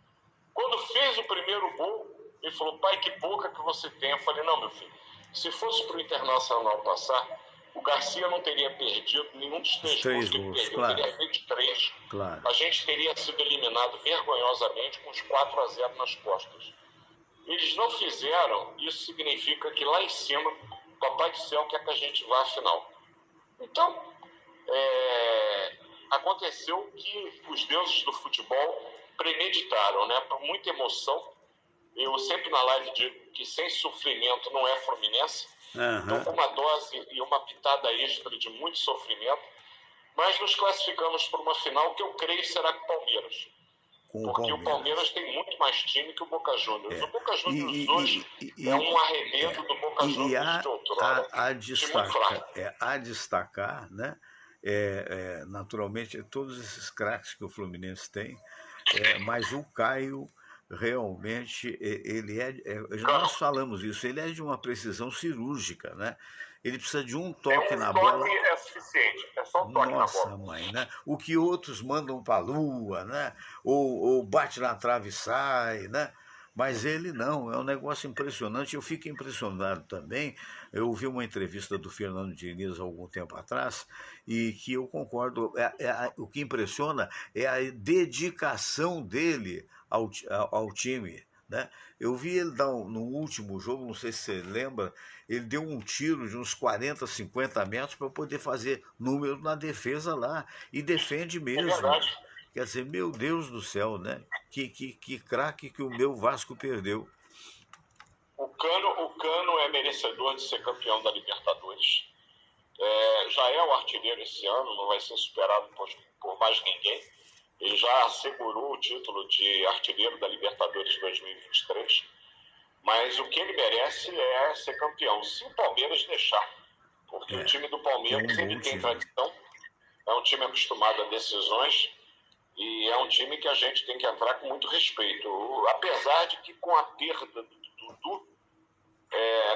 Quando fez o primeiro gol, ele falou, pai, que boca que você tem. Eu falei, não, meu filho, se fosse para o Internacional passar, o Garcia não teria perdido nenhum dos 3 gols que ele perdeu, claro. teria feito 3. Claro. A gente teria sido eliminado vergonhosamente com os 4-0 nas costas. Eles não fizeram, isso significa que lá em cima, o Papai do Céu quer que a gente vá à final. Então, aconteceu que os deuses do futebol premeditaram, né? Por muita emoção. Eu sempre na live digo que sem sofrimento não é Fluminense. Então, com uma dose e uma pitada extra de muito sofrimento, mas nos classificamos para uma final que eu creio será com o Palmeiras. Porque o Palmeiras tem muito mais time que o Boca Juniors. O Boca Juniors hoje é um arremedo do Boca Juniors de outrora. A destacar, né? Naturalmente, todos esses craques que o Fluminense tem, mas o Caio realmente, nós falamos isso, ele é de uma precisão cirúrgica, né? Ele precisa de um toque na bola. Um toque é suficiente, é só um toque na bola. Nossa, mãe, né? O que outros mandam para a lua, né? Ou bate na trave e sai, né? Mas ele não, é um negócio impressionante. Eu fico impressionado também. Eu ouvi uma entrevista do Fernando Diniz há algum tempo atrás e que eu concordo. O que impressiona é a dedicação dele ao time, né? Eu vi ele dar no último jogo, não sei se você lembra, ele deu um tiro de uns 40, 50 metros para poder fazer número na defesa lá. E defende mesmo. É verdade. Quer dizer, meu Deus do céu, né? Que craque que o meu Vasco perdeu. O Cano é merecedor de ser campeão da Libertadores. Já é o artilheiro esse ano, não vai ser superado por mais ninguém. Ele já assegurou o título de artilheiro da Libertadores 2023. Mas o que ele merece é ser campeão, se o Palmeiras deixar. Porque o time do Palmeiras ele tem tradição, é um time acostumado a decisões e é um time que a gente tem que entrar com muito respeito. Apesar de que com a perda do Dudu,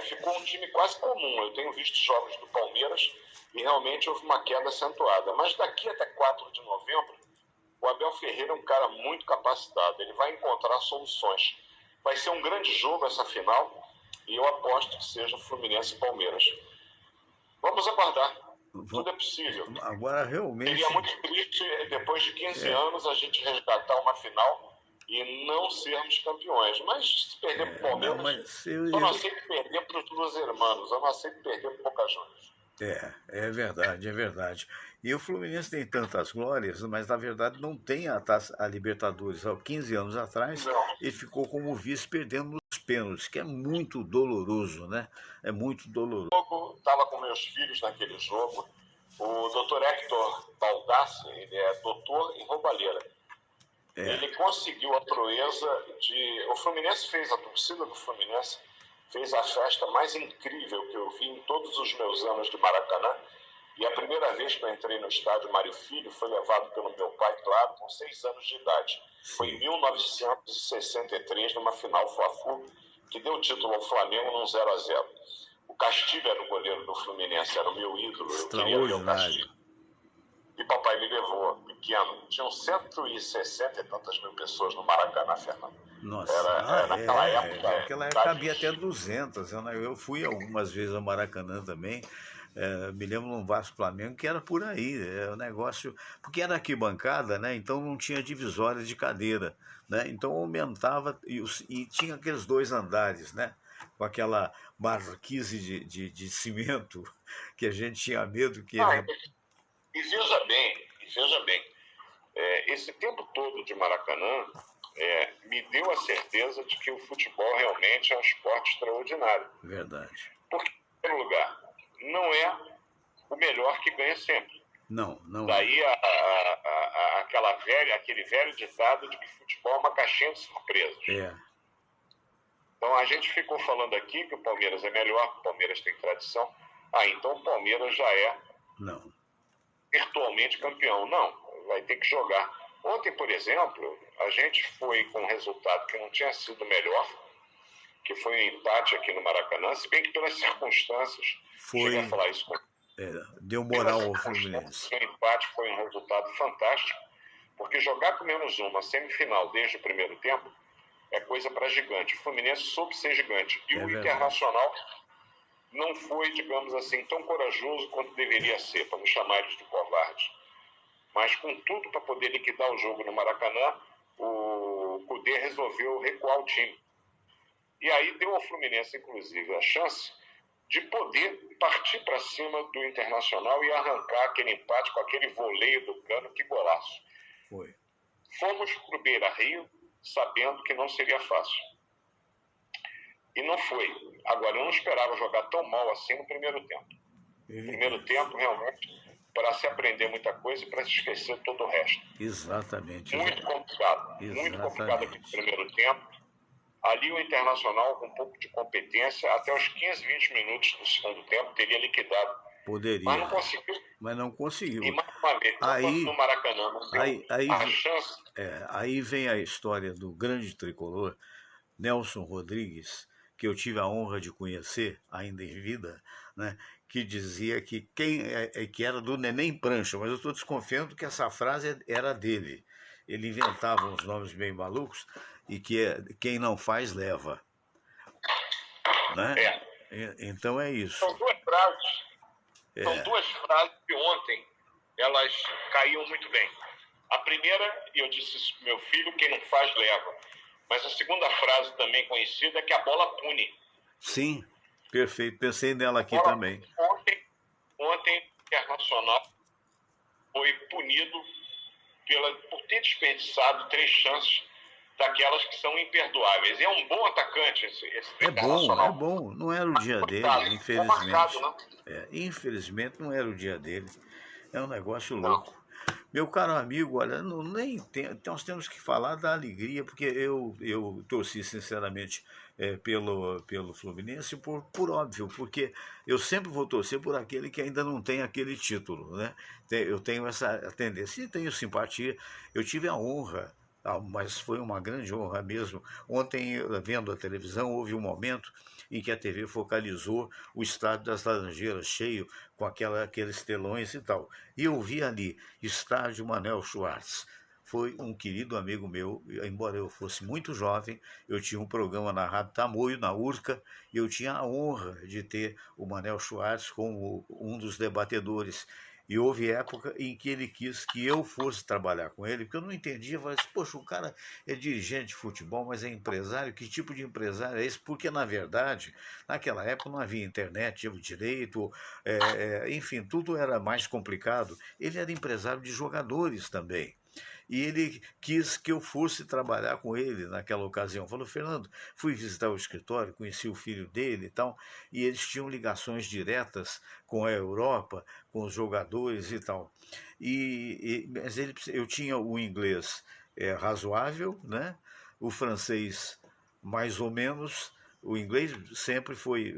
ficou um time quase comum. Eu tenho visto jogos do Palmeiras e realmente houve uma queda acentuada. Mas daqui até 4 de novembro, o Abel Ferreira é um cara muito capacitado. Ele vai encontrar soluções. Vai ser um grande jogo essa final e eu aposto que seja Fluminense e Palmeiras. Vamos aguardar. Tudo é possível. Agora, realmente... Seria muito triste, depois de 15 anos, a gente resgatar uma final e não sermos campeões. Mas se perder para o Palmeiras, eu não aceito perder para os Los Hermanos, eu não aceito perder para o Boca Juniors. É verdade, é verdade. E o Fluminense tem tantas glórias, mas na verdade não tem a Libertadores. Há 15 anos atrás, ele ficou como vice perdendo nos pênaltis, que é muito doloroso, né? É muito doloroso. Eu estava com meus filhos naquele jogo. O Dr. Hector Baldassi, ele é doutor em roubalheira. Ele conseguiu a proeza de... A torcida do Fluminense fez a festa mais incrível que eu vi em todos os meus anos de Maracanã. E a primeira vez que eu entrei no estádio Mário Filho foi levado pelo meu pai, claro, com 6 anos de idade. Foi em 1963, numa final Fla-Flu, que deu o título ao Flamengo num 0-0. O Castilho era o goleiro do Fluminense, era o meu ídolo. Eu queria ver o Castilho. E papai me levou, pequeno. Tinham 160 e tantas mil pessoas no Maracanã, Fernando. Nossa, naquela época. Naquela época cabia até 200. Eu fui algumas vezes ao Maracanã também. Me lembro num Vasco Flamengo que era por aí, o negócio, porque era arquibancada, né? Então não tinha divisórias de cadeira, né? Então aumentava e tinha aqueles 2 andares, né? Com aquela marquise de cimento que a gente tinha medo que... E veja bem, esse tempo todo de Maracanã me deu a certeza de que o futebol realmente é um esporte extraordinário. Verdade. Porque, em primeiro lugar, não é o melhor que ganha sempre. Não. Daí aquele velho ditado de que futebol é uma caixinha de surpresas. Então a gente ficou falando aqui que o Palmeiras é melhor, que o Palmeiras tem tradição. Então o Palmeiras já é virtualmente campeão. Não, vai ter que jogar. Ontem, por exemplo, a gente foi com um resultado que não tinha sido melhor, que foi um empate aqui no Maracanã, se bem que pelas circunstâncias, cheguei a falar isso com deu moral ao Fluminense. O empate foi um resultado fantástico, porque jogar com -1 semifinal desde o primeiro tempo é coisa para gigante. O Fluminense soube ser gigante. E o Internacional não foi, digamos assim, tão corajoso quanto deveria ser, para não chamar eles de covardes. Mas com tudo para poder liquidar o jogo no Maracanã, o Kudê resolveu recuar o time. E aí deu ao Fluminense, inclusive, a chance de poder partir para cima do Internacional e arrancar aquele empate com aquele voleio do Cano, que golaço. Foi. Fomos para o Beira-Rio sabendo que não seria fácil. E não foi. Agora, eu não esperava jogar tão mal assim no primeiro tempo. No primeiro tempo, realmente, para se aprender muita coisa e para se esquecer todo o resto. Exatamente. Muito complicado. Muito complicado aqui no primeiro tempo. Ali o Internacional, com um pouco de competência, até os 15, 20 minutos do segundo tempo, teria liquidado. Poderia. Mas não conseguiu. Mas não conseguiu. E mais uma vez, aí, no Maracanã, não deu a chance. Aí vem a história do grande tricolor, Nelson Rodrigues, que eu tive a honra de conhecer ainda em vida, né, que dizia que que era do Neném Prancha, mas eu estou desconfiando que essa frase era dele. Ele inventava uns nomes bem malucos e que quem não faz, leva. Né? Então é isso. São duas frases. São duas frases que ontem elas caíam muito bem. A primeira, e eu disse isso pro meu filho, quem não faz, leva. Mas a segunda frase também conhecida é que a bola pune. Sim, perfeito. Pensei nela aqui também. Ontem o Internacional foi punido por ter desperdiçado 3 chances daquelas que são imperdoáveis. E é um bom atacante esse Internacional. É bom. Não era o dia dele, infelizmente. Marcado, né? Infelizmente não era o dia dele. É um negócio louco. Meu caro amigo, olha, nós temos que falar da alegria, porque eu torci sinceramente pelo Fluminense por óbvio, porque eu sempre vou torcer por aquele que ainda não tem aquele título, né? Eu tenho essa tendência e tenho simpatia. Eu tive a honra, mas foi uma grande honra mesmo. Ontem, vendo a televisão, houve um momento em que a TV focalizou o estádio das Laranjeiras cheio com aqueles telões e tal. E eu vi ali, estádio Manuel Schwartz. Foi um querido amigo meu, embora eu fosse muito jovem, eu tinha um programa na Rádio Tamoio, na Urca, e eu tinha a honra de ter o Manuel Schwartz como um dos debatedores. E houve época em que ele quis que eu fosse trabalhar com ele, porque eu não entendia. Eu falei assim, poxa, o cara é dirigente de futebol, mas é empresário? Que tipo de empresário é esse? Porque, na verdade, naquela época não havia internet, direito, enfim, tudo era mais complicado. Ele era empresário de jogadores também. E ele quis que eu fosse trabalhar com ele naquela ocasião. Falou, Fernando, fui visitar o escritório, conheci o filho dele e tal, e eles tinham ligações diretas com a Europa, com os jogadores e tal. Mas eu tinha o inglês razoável, né? O francês mais ou menos, o inglês sempre foi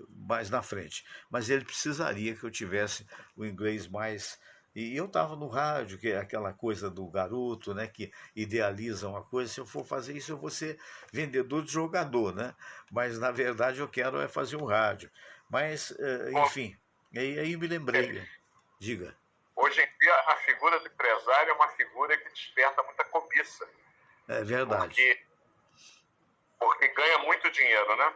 mais na frente, mas ele precisaria que eu tivesse o inglês mais... E eu estava no rádio, que é aquela coisa do garoto, né, que idealiza uma coisa. Se eu for fazer isso, eu vou ser vendedor de jogador, né? Mas, na verdade, eu quero fazer um rádio. Mas, enfim, aí me lembrei. Diga. Hoje em dia, a figura do empresário é uma figura que desperta muita cobiça. É verdade. Porque ganha muito dinheiro, né?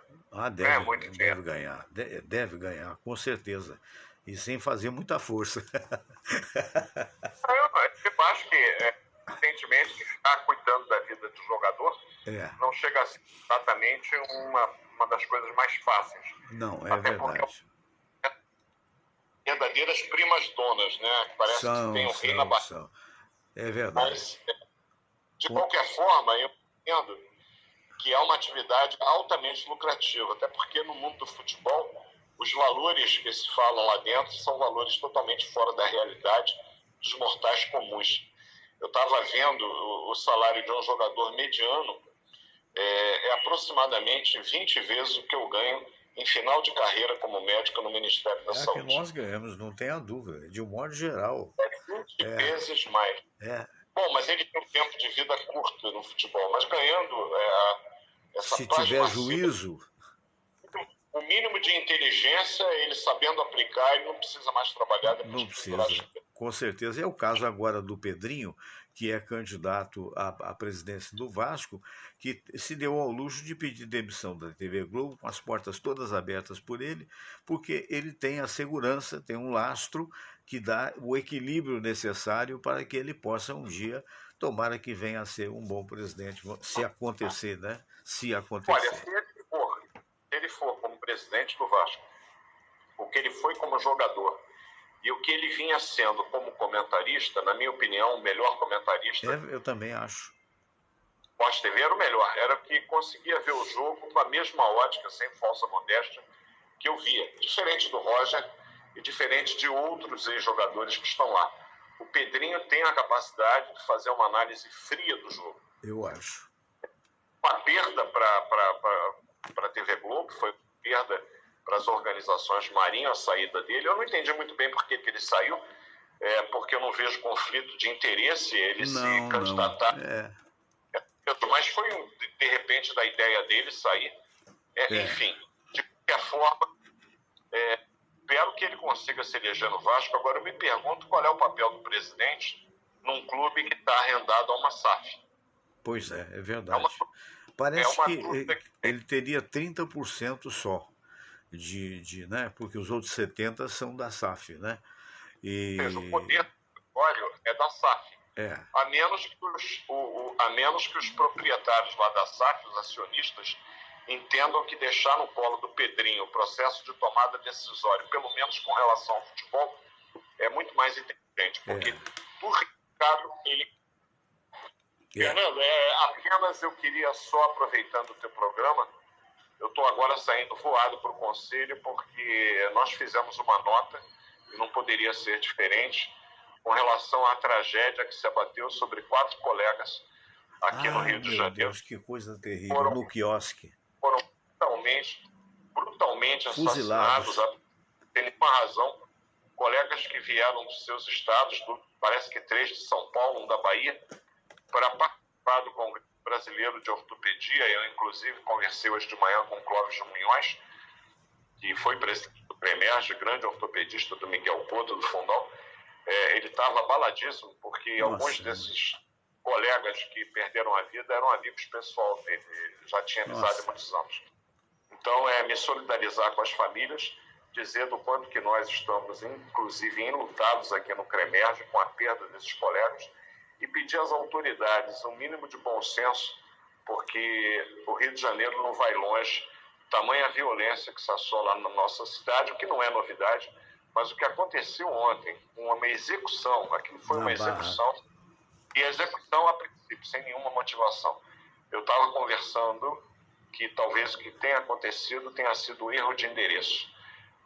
Deve ganhar, com certeza. E sem fazer muita força. Eu acho que, evidentemente, que ficar cuidando da vida do jogador não chega a ser exatamente uma das coisas mais fáceis. Não, é verdade. Verdadeiras primas donas, né? Parece que tem um rei na barriga. É verdade. Mas, de qualquer forma, eu entendo que é uma atividade altamente lucrativa, até porque no mundo do futebol os valores que se falam lá dentro são valores totalmente fora da realidade dos mortais comuns. Eu estava vendo o salário de um jogador mediano é aproximadamente 20 vezes o que eu ganho em final de carreira como médico no Ministério da Saúde. Que nós ganhamos, não tenha dúvida, de um modo geral. 20 vezes mais. Bom, mas ele tem um tempo de vida curto no futebol, mas ganhando essa se tiver juízo... o mínimo de inteligência, ele sabendo aplicar, ele não precisa mais trabalhar depois Não que precisa, com certeza. É o caso agora do Pedrinho, que é candidato à presidência do Vasco, que se deu ao luxo de pedir demissão da TV Globo, com as portas todas abertas por ele, porque ele tem a segurança, tem um lastro que dá o equilíbrio necessário para que ele possa um dia, tomara que venha a ser um bom presidente, se acontecer, né? Se acontecer. Olha, se ele for como presidente do Vasco, o que ele foi como jogador e o que ele vinha sendo como comentarista, na minha opinião, o melhor comentarista. Eu também acho. Pós-TV era o melhor, era o que conseguia ver o jogo com a mesma ótica, sem falsa modéstia, que eu via. Diferente do Roger e diferente de outros ex-jogadores que estão lá. O Pedrinho tem a capacidade de fazer uma análise fria do jogo. Eu acho. Uma perda para a TV Globo, foi uma perda para as organizações Marinho, a saída dele. Eu não entendi muito bem por que ele saiu, porque eu não vejo conflito de interesse ele se candidatar. Mas foi, de repente, da ideia dele sair. Enfim, de qualquer forma, espero que ele consiga se eleger no Vasco. Agora eu me pergunto qual é o papel do presidente num clube que está arrendado a uma SAF. Pois é verdade. Parece que ele teria 30% só, né? Porque os outros 70% são da SAF, né? O poder do é da SAF. A menos que os proprietários lá da SAF, os acionistas, entendam que deixar no colo do Pedrinho o processo de tomada decisória, pelo menos com relação ao futebol, é muito mais inteligente. Porque do Ricardo, Fernando, apenas eu queria só, aproveitando o teu programa, eu estou agora saindo voado para o Conselho, porque nós fizemos uma nota, e não poderia ser diferente, com relação à tragédia que se abateu sobre 4 colegas aqui no Rio de Janeiro. Meu Deus, que coisa terrível, no quiosque. Foram brutalmente assassinados, sem nenhuma razão. Colegas que vieram dos seus estados, parece que 3 de São Paulo, um da Bahia, para participar do Congresso Brasileiro de Ortopedia. Eu, inclusive, conversei hoje de manhã com o Clóvis de Munhoz, que foi presidente do CREMERGE, grande ortopedista do Miguel Couto, do Fundão. Ele estava abaladíssimo, porque alguns desses colegas que perderam a vida eram amigos pessoal dele. Ele já tinha amizade há muitos anos. Então, me solidarizar com as famílias, dizer do quanto que nós estamos, inclusive, enlutados aqui no CREMERGE com a perda desses colegas, e pedir às autoridades um mínimo de bom senso, porque o Rio de Janeiro não vai longe. Tamanha violência que se assola na nossa cidade, o que não é novidade, mas o que aconteceu ontem, uma execução, aquilo foi uma execução, e a execução, a princípio, sem nenhuma motivação. Eu estava conversando que talvez o que tenha acontecido tenha sido erro de endereço.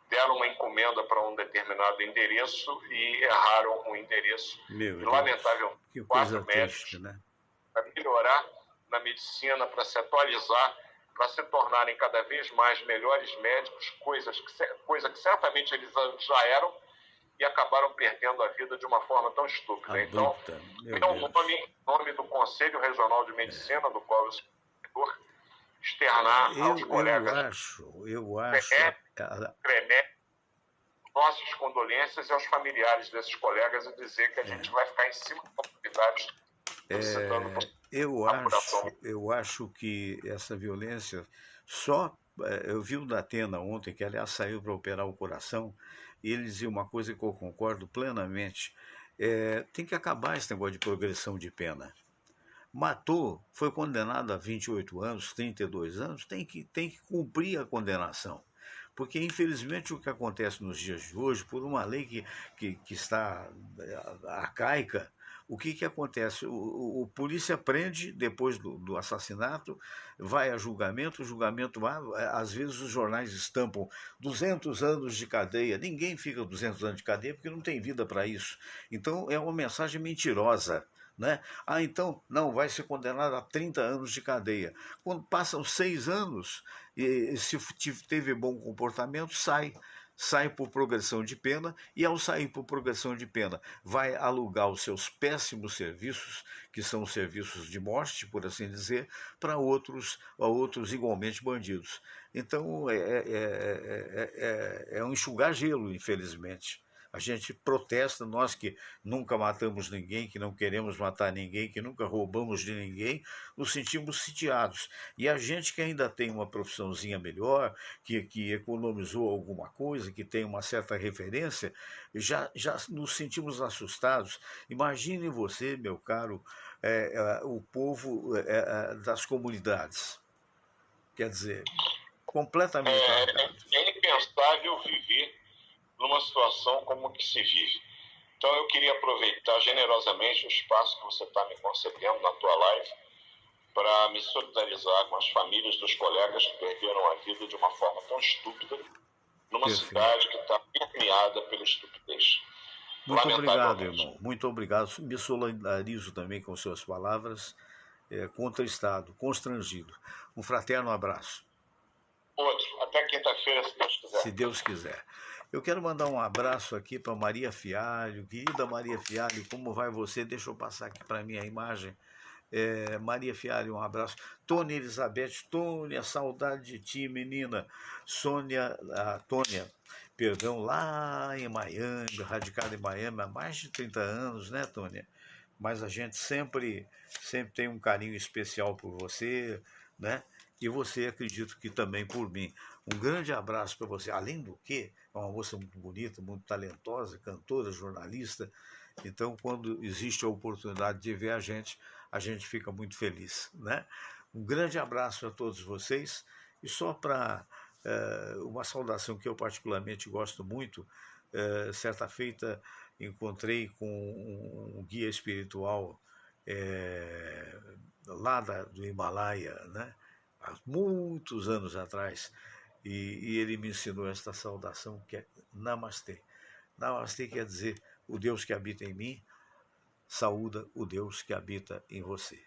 Deram uma encomenda para um determinado endereço e erraram o endereço. Meu e, lamentavelmente, que coisa triste, né? Para melhorar na medicina, para se atualizar, para se tornarem cada vez mais melhores médicos, coisa que certamente eles já eram, e acabaram perdendo a vida de uma forma tão estúpida. Então, em nome do Conselho Regional de Medicina, do qual eu sou diretor, externar aos colegas eu acho nossas condolências e aos familiares desses colegas, e dizer que a gente vai ficar em cima das autoridades eu acho que essa violência eu vi o Datena ontem, que aliás saiu para operar o coração, e ele dizia uma coisa que eu concordo plenamente: tem que acabar esse negócio de progressão de pena. Matou, foi condenado a 28 anos, 32 anos, tem que cumprir a condenação. Porque, infelizmente, o que acontece nos dias de hoje, por uma lei que está arcaica, o que acontece? O polícia prende depois do assassinato, vai a julgamento, o julgamento vai, às vezes os jornais estampam 200 anos de cadeia. Ninguém fica 200 anos de cadeia porque não tem vida para isso. Então, é uma mensagem mentirosa, né? Então, não, vai ser condenado a 30 anos de cadeia. Quando passam 6 anos, e se teve bom comportamento, sai. sai por progressão de pena e, ao sair por progressão de pena, vai alugar os seus péssimos serviços, que são serviços de morte, por assim dizer, para outros igualmente bandidos. Então, é um enxugar gelo, infelizmente. A gente protesta, nós que nunca matamos ninguém, que não queremos matar ninguém, que nunca roubamos de ninguém, nos sentimos sitiados. E a gente que ainda tem uma profissãozinha melhor, que economizou alguma coisa, que tem uma certa referência, já nos sentimos assustados. Imagine você, meu caro, o povo das comunidades. Quer dizer, completamente largado. É impensável viver numa situação como que se vive. Então eu queria aproveitar generosamente o espaço que você está me concedendo na tua live para me solidarizar com as famílias dos colegas que perderam a vida de uma forma tão estúpida numa cidade que está permeada pela estupidez. Muito obrigado, irmão. Muito obrigado. Me solidarizo também com suas palavras, contristado, constrangido. Um fraterno abraço. Outro. Até quinta-feira, se Deus quiser. Se Deus quiser. Eu quero mandar um abraço aqui para Maria Fialho. Querida Maria Fialho, como vai você? Deixa eu passar aqui para mim a imagem. Maria Fialho, um abraço. Tônia Elizabeth, Tônia, saudade de ti, menina. Tônia, perdão, lá em Miami, radicada em Miami há mais de 30 anos, né, Tônia? Mas a gente sempre tem um carinho especial por você, né? E você, acredito que também por mim. Um grande abraço para você. Além do que, é uma moça muito bonita, muito talentosa, cantora, jornalista. Então, quando existe a oportunidade de ver a gente fica muito feliz, né? Um grande abraço a todos vocês. E só para uma saudação que eu particularmente gosto muito, certa feita encontrei com um guia espiritual lá do Himalaia, né? Há muitos anos atrás, e ele me ensinou esta saudação que é Namastê. Namastê quer dizer: o Deus que habita em mim saúda o Deus que habita em você.